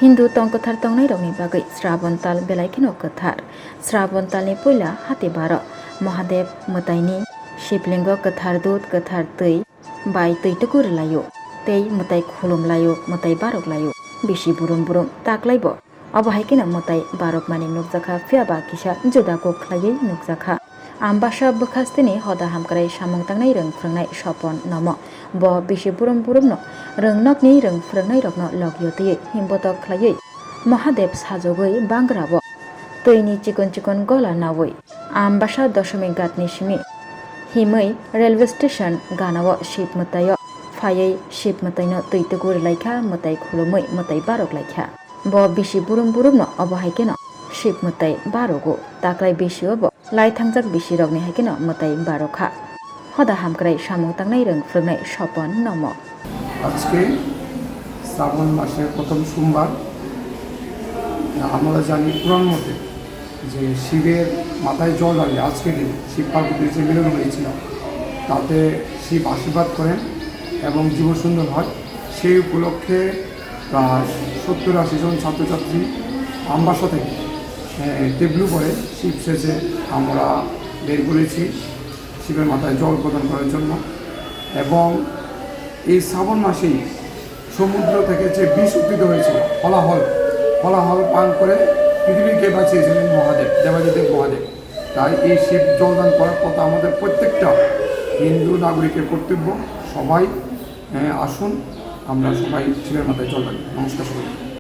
हिंदू तंगकथार तंगनाय रंगनि बागै श्रावण ताल बेलायखिनो कथार श्रावण तालनि पहिला हाते बार महादेव मोतायनि शिवलिंग कथार दूध कथार तै बाय तैतोकु रलायो तै मोताय खुलुमलायो मोताय बारक लायो बिसि बुरुम बुरुम ताकलायबो अबहायकिनो मोताय बारक मानि नुकजाखा फियाबा किसा जुदाको ख्लायै नुकजाखा आमबासा बखास्तिनि हदा हामक्राय सामं तांनाय रों फ्रंनाय सपन नम ब बिसि बुरुम बुरुमनो रोंनकनि रों फ्रंनाय रकनो लगियोतयै हिमबतक ख्लायै महादेव साजगै बांग्राबो तैनि चिकन चिकन गला नावै आमबासा दशमी गातनि सिमि हिमै रेलवे स्टेशन गानाव शिव मोताय फायै शिव मोतायनो तैतोगु रलायखा मोताय खुलुमै मोताय बारक लायखा ब बिसि बुरुम बुरुमनो अबहायकेनो शिव मोताय बारगो ताक्लाय बिसिओबो लायथांजाक बिसि रगनि हायकेनो मोताय बारखा हदा हामक्राय सामं तांनाय रों फ्रंनाय सपन नम আজকে শ্রাবণ মাসের প্রথম সোমবার আমরা জানি পুরাণ মতে যে শিবের মাথায় জল ঢাললে আজকের দিন শিব পার্বতীর যে মিলন হয়েছিল তাতে শিব আশীর্বাদ করেন এবং জীবন সুন্দর হয় সেই উপলক্ষে প্রায় 70-80 জন ছাত্রছাত্রী আমবাসা থেকে টেবলু করে শিব সেজে আমরা বের করেছি শিবের মাথায় জল প্রদান করার জন্য। এবং এই শ্রাবণ মাসেই সমুদ্র থেকে যে বিষ উদ্ভিদ হয়েছিল হলাহল পান করে পৃথিবীকে বাঁচিয়েছিলেন মহাদেব দেবাদিদেব মহাদেব। তাই এই শিব জলদান করার কথা আমাদের প্রত্যেকটা হিন্দু নাগরিকের কর্তব্য। সবাই আসুন আমরা সবাই শিবের মাথায় জল দান। নমস্কার সবাই।